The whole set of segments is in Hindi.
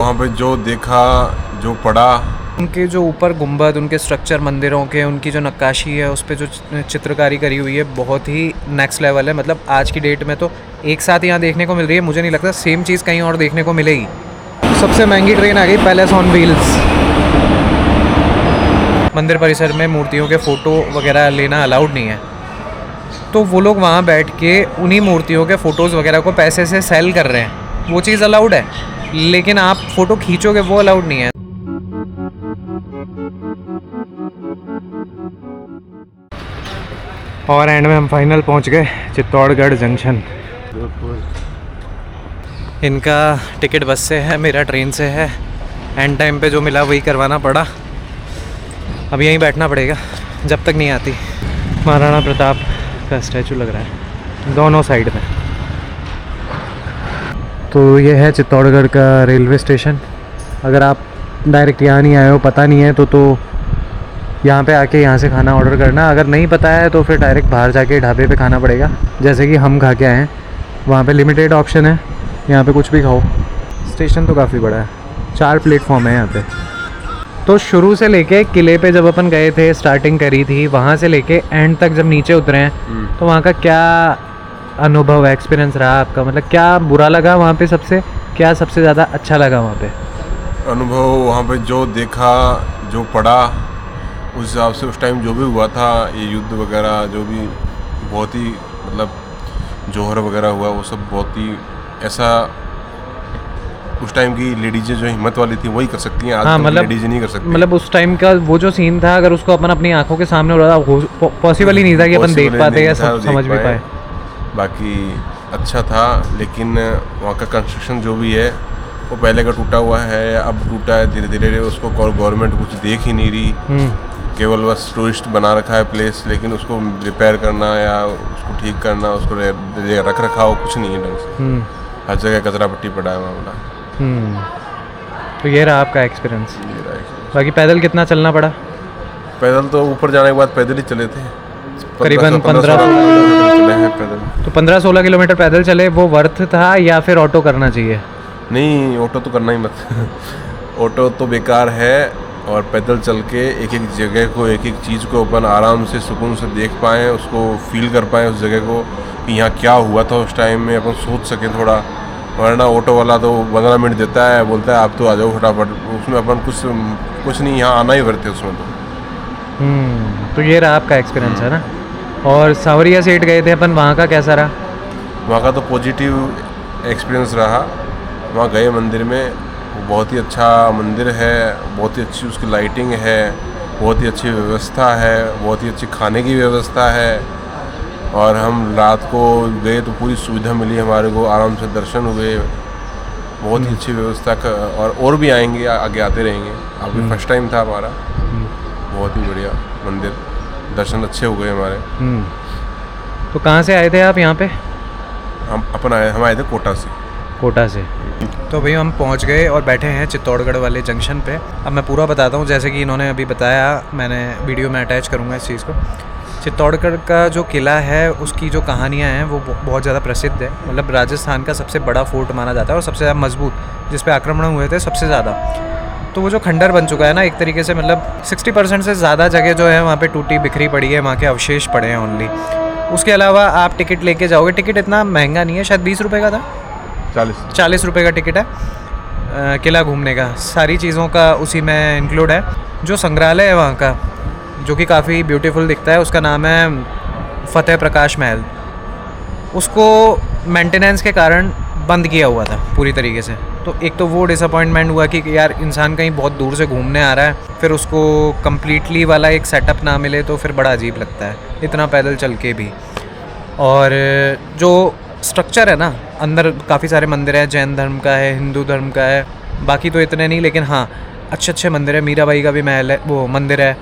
वहाँ पे जो देखा, जो पढ़ा, उनके जो ऊपर गुंबद, उनके स्ट्रक्चर मंदिरों के, उनकी जो नक्काशी है उस पे जो चित्रकारी करी हुई है बहुत ही नेक्स्ट लेवल है। मतलब आज की डेट में तो एक साथ यहाँ देखने को मिल रही है, मुझे नहीं लगता सेम चीज़ कहीं और देखने को मिलेगी। सबसे महंगी ट्रेन आ गई, पैलेस ऑन व्हील्स। मंदिर परिसर में मूर्तियों के फ़ोटो वगैरह लेना अलाउड नहीं है, तो वो लोग वहाँ बैठ के उन्हीं मूर्तियों के फ़ोटोज़ वगैरह को पैसे से सेल कर रहे हैं। वो चीज़ अलाउड है, लेकिन आप फ़ोटो खींचोगे वो अलाउड नहीं है। और एंड में हम फाइनल पहुंच गए चित्तौड़गढ़ जंक्शन। इनका टिकट बस से है, मेरा ट्रेन से है। एंड टाइम पे जो मिला वही करवाना पड़ा। अब यहीं बैठना पड़ेगा जब तक नहीं आती। महाराणा प्रताप का स्टैचू लग रहा है दोनों साइड में। तो ये है चित्तौड़गढ़ का रेलवे स्टेशन। अगर आप डायरेक्ट यहाँ नहीं आए हो, पता नहीं है तो यहाँ पे आके यहाँ से खाना ऑर्डर करना। अगर नहीं पता है तो फिर डायरेक्ट बाहर जाके ढाबे पे खाना पड़ेगा, जैसे कि हम खा के आए हैं। वहाँ पे लिमिटेड ऑप्शन है, यहाँ पे कुछ भी खाओ। स्टेशन तो काफ़ी बड़ा है, 4 प्लेटफॉर्म है यहाँ पे। तो शुरू से लेके किले पे जब अपन गए थे, स्टार्टिंग करी थी, वहाँ से लेके एंड तक जब नीचे उतरे हैं, तो वहाँ का क्या अनुभव है, एक्सपीरियंस रहा आपका? मतलब क्या बुरा लगा वहाँ पे सबसे, क्या सबसे ज़्यादा अच्छा लगा वहाँ पे? अनुभव वहाँ पे जो देखा, जो पढ़ा, उस हिसाब से उस टाइम जो भी हुआ था, ये युद्ध वगैरह जो भी बहुत ही मतलब जौहर वगैरह हुआ, वो सब बहुत ही ऐसा उस टाइम की लेडीज़ें जो हिम्मत वाली थी वही कर सकती हैं। आज हाँ, मतलब लेडीज़ें नहीं कर सकती। मतलब उस टाइम का वो जो सीन था, अगर उसको अपन अपनी आंखों के सामने हो रहा था, पॉसिबल ही नहीं था कि अपन देख पाते या समझ भी पाए। बाकी अच्छा था, लेकिन वहाँ का कंस्ट्रक्शन जो भी है वो पहले का टूटा हुआ है, अब टूटा है धीरे धीरे। उसको गवर्नमेंट कुछ देख ही नहीं रही, केवल बस टूरिस्ट बना रखा है प्लेस, लेकिन उसको रिपेयर करना या उसको ठीक करना, उसको रख रखाव कुछ नहीं है ढंग से। हर जगह कचरा पट्टी पड़ा है मामला। तो ये रहा आपका एक्सपीरियंस। बाकी पैदल कितना चलना पड़ा? पैदल तो ऊपर जाने के बाद पैदल ही चले थे, करीबन 15-16 चले हैं पैदल। तो 15-16 किलोमीटर पैदल चले, वो वर्थ था या फिर ऑटो करना चाहिए? नहीं, ऑटो तो करना ही मत ऑटो तो बेकार है। और पैदल चल के एक एक जगह को, एक एक चीज़ को अपन आराम से सुकून से देख पाएँ, उसको फील कर पाएँ उस जगह को कि यहाँ क्या हुआ था उस टाइम में, अपन सोच सकें थोड़ा। वरना ऑटो वाला तो 15 मिनट देता है, बोलता है आप तो आ जाओ फटाफट, उसमें अपन कुछ नहीं, यहाँ आना ही करते उसमें तो ये रहा आपका एक्सपीरियंस है ना। और सांवरिया सेठ गए थे अपन, वहाँ का कैसा रहा? वहाँ का तो पॉजिटिव एक्सपीरियंस रहा। वहाँ गए मंदिर में, बहुत ही अच्छा मंदिर है, बहुत ही अच्छी उसकी लाइटिंग है, बहुत ही अच्छी व्यवस्था है, बहुत ही अच्छी खाने की व्यवस्था है। और हम रात को गए तो पूरी सुविधा मिली हमारे को, आराम से दर्शन हुए, बहुत ही अच्छी व्यवस्था का। और भी आएंगे, आगे आते रहेंगे। अभी फर्स्ट टाइम था हमारा, बहुत ही बढ़िया मंदिर, दर्शन अच्छे हो गए हमारे। तो कहाँ से आए थे आप यहाँ पे? हम आए थे कोटा से। तो भैया हम पहुंच गए और बैठे हैं चित्तौड़गढ़ वाले जंक्शन पे। अब मैं पूरा बताता हूँ, जैसे कि इन्होंने अभी बताया, मैंने वीडियो में अटैच करूँगा इस चीज़ को। चित्तौड़गढ़ का जो किला है, उसकी जो कहानियाँ हैं वो बहुत ज़्यादा प्रसिद्ध है। मतलब राजस्थान का सबसे बड़ा फोर्ट माना जाता है और सबसे ज़्यादा मजबूत, जिस पे आक्रमण हुए थे सबसे ज़्यादा। तो वो जो खंडर बन चुका है ना, एक तरीके से, मतलब 60% से ज़्यादा जगह जो है वहाँ पे टूटी बिखरी पड़ी है, वहाँ के अवशेष पड़े हैं ओनली। उसके अलावा आप टिकट लेके जाओगे, टिकट इतना महंगा नहीं है, शायद 20 रुपये का था, 40 रुपये का टिकट है किला घूमने का। सारी चीज़ों का उसी में इंक्लूड है। जो संग्रहालय है वहाँ का, जो कि काफ़ी ब्यूटीफुल दिखता है, उसका नाम है फतेह प्रकाश महल। उसको मेंटेनेंस के कारण बंद किया हुआ था पूरी तरीके से। तो एक तो वो डिसअपॉइंटमेंट हुआ कि यार इंसान कहीं बहुत दूर से घूमने आ रहा है, फिर उसको कम्प्लीटली वाला एक सेटअप ना मिले तो फिर बड़ा अजीब लगता है, इतना पैदल चल के भी। और जो स्ट्रक्चर है ना, अंदर काफ़ी सारे मंदिर हैं, जैन धर्म का है, हिंदू धर्म का है, बाकी तो इतने नहीं, लेकिन हाँ अच्छे अच्छे मंदिर है। मीराबाई का भी महल है, वो मंदिर है।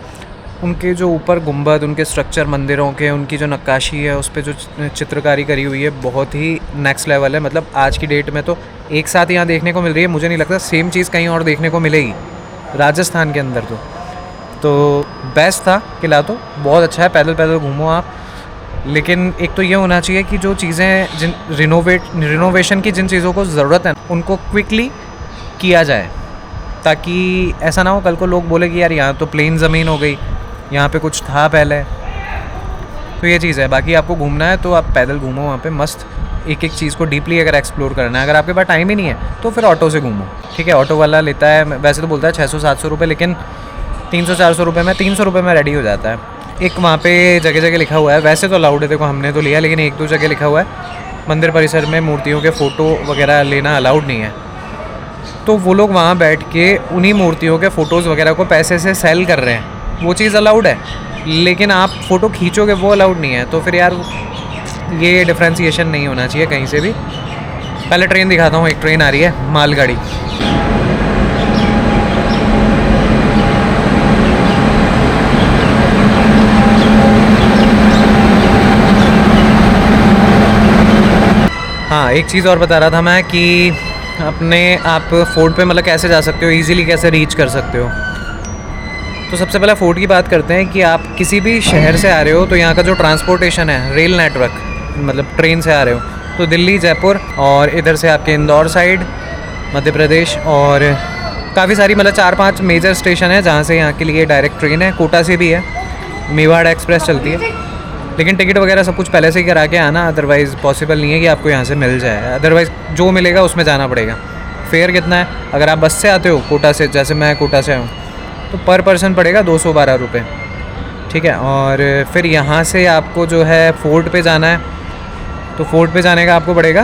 उनके जो ऊपर गुंबद, उनके स्ट्रक्चर मंदिरों के, उनकी जो नक्काशी है उस पे जो चित्रकारी करी हुई है बहुत ही नेक्स्ट लेवल है। मतलब आज की डेट में तो एक साथ यहाँ देखने को मिल रही है, मुझे नहीं लगता सेम चीज़ कहीं और देखने को मिलेगी राजस्थान के अंदर। तो बेस्ट था किला, तो बहुत अच्छा है, पैदल पैदल घूमो आप। लेकिन एक तो ये होना चाहिए कि जो चीज़ें जिन रिनोवेशन की जिन चीज़ों को ज़रूरत है उनको क्विकली किया जाए, ताकि ऐसा ना हो कल को लोग बोले कि यार यहाँ तो प्लेन ज़मीन हो गई, यहाँ पे कुछ था पहले। तो ये चीज़ है। बाकी आपको घूमना है तो आप पैदल घूमो वहाँ पे मस्त, एक एक चीज़ को डीपली अगर एक्सप्लोर करना है। अगर आपके पास टाइम ही नहीं है तो फिर ऑटो से घूमो, ठीक है। ऑटो वाला लेता है, वैसे तो बोलता है 600-700 रुपये, लेकिन 300-400 रुपये में 300 रुपये में रेडी हो जाता है। एक वहाँ पे जगह जगह लिखा हुआ है, वैसे तो अलाउड है, देखो हमने तो लिया, लेकिन 1-2 जगह लिखा हुआ है मंदिर परिसर में मूर्तियों के फ़ोटो वगैरह लेना अलाउड नहीं है। तो वो लोग वहाँ बैठ के उन्हीं मूर्तियों के फ़ोटोज़ वगैरह को पैसे से सेल कर रहे हैं, वो चीज़ अलाउड है, लेकिन आप फ़ोटो खींचोगे वो अलाउड नहीं है। तो फिर यार ये डिफ्रेंशिएशन नहीं होना चाहिए कहीं से भी। पहले ट्रेन दिखाता हूँ, एक ट्रेन आ रही है मालगाड़ी। हाँ, एक चीज़ और बता रहा था मैं कि अपने आप फोर्ट पे मतलब कैसे जा सकते हो, इजीली कैसे रीच कर सकते हो। तो सबसे पहले फोर्ट की बात करते हैं कि आप किसी भी शहर से आ रहे हो तो यहाँ का जो ट्रांसपोर्टेशन है, रेल नेटवर्क, मतलब ट्रेन से आ रहे हो तो दिल्ली, जयपुर और इधर से आपके इंदौर साइड, मध्य प्रदेश, और काफ़ी सारी मतलब 4-5 मेजर स्टेशन है जहाँ से यहाँ के लिए डायरेक्ट ट्रेन है। कोटा से भी है, मेवाड़ एक्सप्रेस चलती है, लेकिन टिकट वगैरह सब कुछ पहले से ही करा के आना, अदरवाइज़ पॉसिबल नहीं है कि आपको यहाँ से मिल जाए। अदरवाइज़ जो मिलेगा उसमें जाना पड़ेगा। फेयर कितना है, अगर आप बस से आते हो कोटा से, जैसे मैं कोटा से हूँ, तो पर पर्सन पड़ेगा 212 रुपये, ठीक है। और फिर यहाँ से आपको जो है फोर्ट पे जाना है, तो फोर्ट पे जाने का आपको पड़ेगा,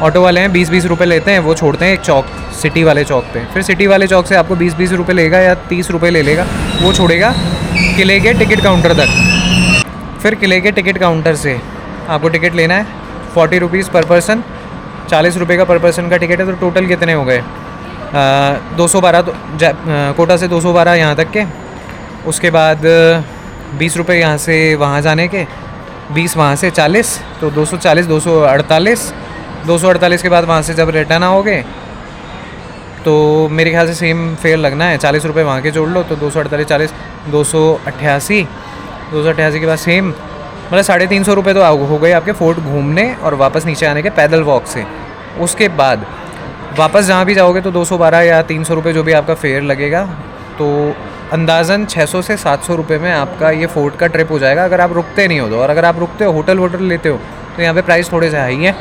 ऑटो वाले हैं 20-20 रुपये लेते हैं, वो छोड़ते हैं एक चौक, सिटी वाले चौक पे। फिर सिटी वाले चौक से आपको 20-20 रुपये लेगा या 30 रुपये ले लेगा, वो छोड़ेगा किले के टिकट काउंटर तक। फिर किले के टिकट काउंटर से आपको टिकट लेना है 40 रुपीज़ पर पर्सन, 40 रुपये का पर पर्सन का टिकट है। तो टोटल कितने हो गए, 212, तो कोटा से 212 यहाँ तक के। उसके बाद 20 रुपये यहाँ से वहाँ जाने के, 20 वहाँ से 40, तो 240, 248 के बाद वहाँ से जब रिटर्न आओगे तो मेरे ख्याल से सेम फेयर लगना है, 40 रुपये वहाँ के जोड़ लो तो 248, 40, 288 के बाद सेम, मतलब 350 रुपये तो हो गए आपके फोर्ट घूमने और वापस नीचे आने के पैदल वॉक से। उसके बाद वापस जहाँ भी जाओगे तो 212 या 300 रुपये जो भी आपका फेयर लगेगा, तो अंदाज़न 600 से 700 रुपये में आपका ये फोर्ट का ट्रिप हो जाएगा, अगर आप रुकते नहीं हो तो। और अगर आप रुकते हो, होटल लेते हो, तो यहाँ पे प्राइस थोड़े से हाई है,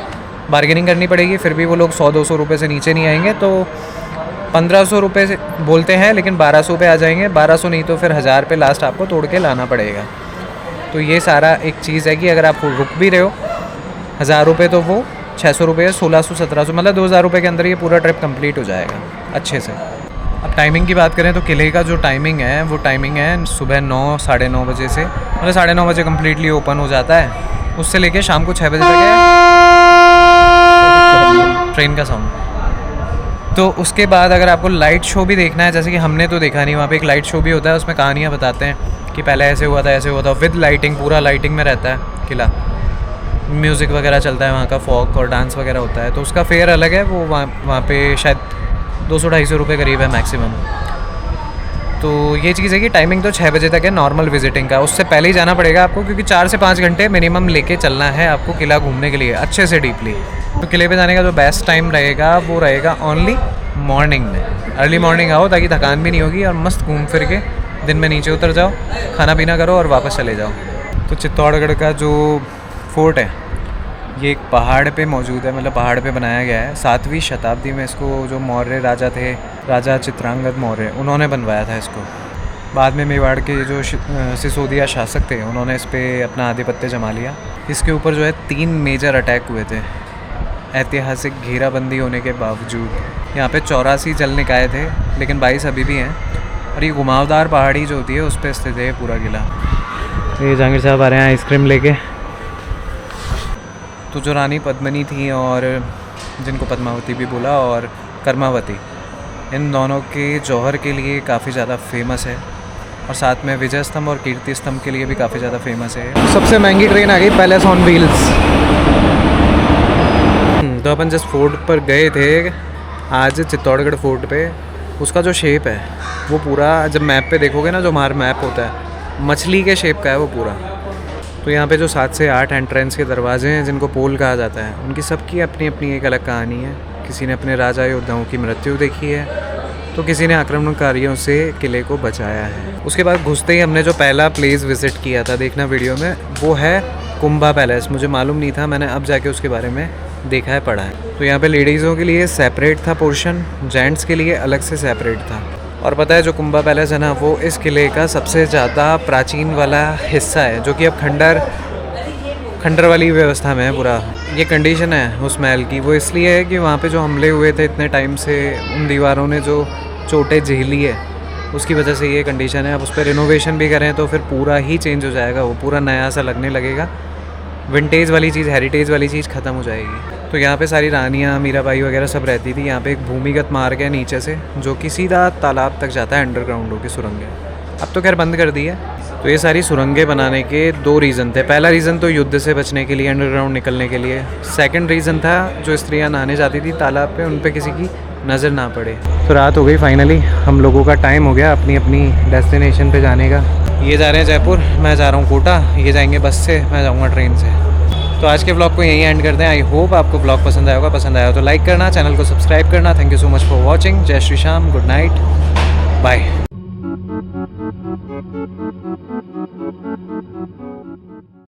बार्गेनिंग करनी पड़ेगी, फिर भी वो लोग 100-200 रुपये से नीचे नहीं आएंगे। तो 1500 रुपये से बोलते हैं, लेकिन 1200 पे आ जाएंगे, 1200 नहीं तो फिर 1000 पे लास्ट आपको तोड़ के लाना पड़ेगा। तो ये सारा एक चीज़ है कि अगर आप रुक भी रहे हो 1000 रुपये, तो वो 600 रुपये, 1600-1700, मतलब 2000 रुपये के अंदर ये पूरा ट्रिप कंप्लीट हो जाएगा अच्छे से। अब टाइमिंग की बात करें तो किले का जो टाइमिंग है वो टाइमिंग है सुबह 9, 9:30 बजे से, मतलब 9:30 बजे कम्प्लीटली ओपन हो जाता है, उससे लेके शाम को 6 बजे तक है ट्रेन का साउंड। तो उसके बाद अगर आपको लाइट शो भी देखना है, जैसे कि हमने तो देखा नहीं, वहाँ पे एक लाइट शो भी होता है, उसमें कहानियाँ बताते हैं कि पहले ऐसे हुआ था, ऐसे हुआ था, विद लाइटिंग, पूरा लाइटिंग में रहता है किला, म्यूज़िक वगैरह चलता है, वहाँ का फॉक और डांस वगैरह होता है। तो उसका फेयर अलग है, वो वहाँ पे शायद 200-250 रुपये करीब है मैक्सिमम। तो ये चीज़ है कि टाइमिंग तो 6 बजे तक है नॉर्मल विजिटिंग का, उससे पहले ही जाना पड़ेगा आपको, क्योंकि 4 से 5 घंटे मिनिमम लेके चलना है आपको किला घूमने के लिए अच्छे से डीपली। तो किले पे जाने का जो बेस्ट टाइम रहेगा वो रहेगा ओनली मॉर्निंग में। अर्ली मॉर्निंग आओ ताकि थकान भी नहीं होगी और मस्त घूम फिर के दिन में नीचे उतर जाओ, खाना पीना करो और वापस चले जाओ। तो चित्तौड़गढ़ का जो फोर्ट है ये एक पहाड़ पे मौजूद है, मतलब पहाड़ पे बनाया गया है। 7वीं शताब्दी में इसको जो मौर्य राजा थे, राजा चित्रांगद मौर्य, उन्होंने बनवाया था इसको। बाद में मेवाड़ के जो सिसोदिया शासक थे उन्होंने इस पर अपना आधिपत्य जमा लिया। इसके ऊपर जो है 3 मेजर अटैक हुए थे ऐतिहासिक घेराबंदी होने के बावजूद। यहाँ पे 84 जल निकाय थे, लेकिन 22 अभी भी हैं। और ये घुमावदार पहाड़ी जो होती है उस पर स्थित है पूरा किला। ये जहांगीर साहब आ रहे हैं आइसक्रीम लेके। तो जो रानी पद्मिनी थी और जिनको पद्मावती भी बोला और कर्मावती, इन दोनों के जौहर के लिए काफ़ी ज़्यादा फेमस है, और साथ में विजय स्तंभ और कीर्ति स्तंभ के लिए भी काफ़ी ज़्यादा फेमस है। सबसे महंगी ट्रेन आ गई, पैलेस ऑन व्हील्स। तो अपन जिस फोर्ट पर गए थे आज, चित्तौड़गढ़ फोर्ट पे, उसका जो शेप है वो पूरा, जब मैप पे देखोगे ना, जो हमारा मैप होता है, मछली के शेप का है वो पूरा। तो यहाँ पे जो 7 से 8 एंट्रेंस के दरवाजे हैं जिनको पोल कहा जाता है, उनकी सबकी अपनी अपनी एक अलग कहानी है। किसी ने अपने राजा योद्धाओं की मृत्यु देखी है, तो किसी ने आक्रमणकारियों से किले को बचाया है। उसके बाद घुसते ही हमने जो पहला प्लेस विज़िट किया था, देखना वीडियो में, वो है कुंभा पैलेस। मुझे मालूम नहीं था, मैंने अब जाके उसके बारे में देखा है, पढ़ा है। तो यहाँ पे लेडीज़ों के लिए सेपरेट था पोर्शन, जेंट्स के लिए अलग से सेपरेट था। और पता है जो कुंभा पैलेस है ना, वो इस किले का सबसे ज़्यादा प्राचीन वाला हिस्सा है, जो कि अब खंडर वाली व्यवस्था में है पूरा। ये कंडीशन है उस महल की, वो इसलिए है कि वहाँ पे जो हमले हुए थे इतने टाइम से, उन दीवारों ने जो चोटें झेली है, उसकी वजह से ये कंडीशन है। अब उस पर रिनोवेशन भी करें तो फिर पूरा ही चेंज हो जाएगा, वो पूरा नया सा लगने लगेगा। विंटेज वाली चीज़, हेरिटेज वाली चीज़ ख़त्म हो जाएगी। तो यहाँ पे सारी रानियाँ, मीराबाई वगैरह सब रहती थी। यहाँ पे एक भूमिगत मार्ग है नीचे से, जो कि सीधा तालाब तक जाता है, अंडरग्राउंड होकर सुरंगें। अब तो खैर बंद कर दी है। तो ये सारी सुरंगें बनाने के 2 रीज़न थे। पहला रीज़न तो युद्ध से बचने के लिए, अंडरग्राउंड निकलने के लिए। सेकंड रीज़न था जो स्त्रियां नहाने जाती थी तालाब पे, उन पे किसी की नज़र ना पड़े। तो रात हो गई फाइनली, हम लोगों का टाइम हो गया अपनी अपनी डेस्टिनेशन पे जाने का। ये जा रहे हैं जयपुर, मैं जा रहा हूँ कोटा, ये जाएंगे बस से, मैं जाऊँगा ट्रेन से। तो आज के ब्लॉग को यहीं एंड करते हैं। आई होप आपको ब्लॉग पसंद आया होगा। पसंद आया हो तो लाइक करना, चैनल को सब्सक्राइब करना। Thank you so much for watching. जय Shri Shyam, good night, bye.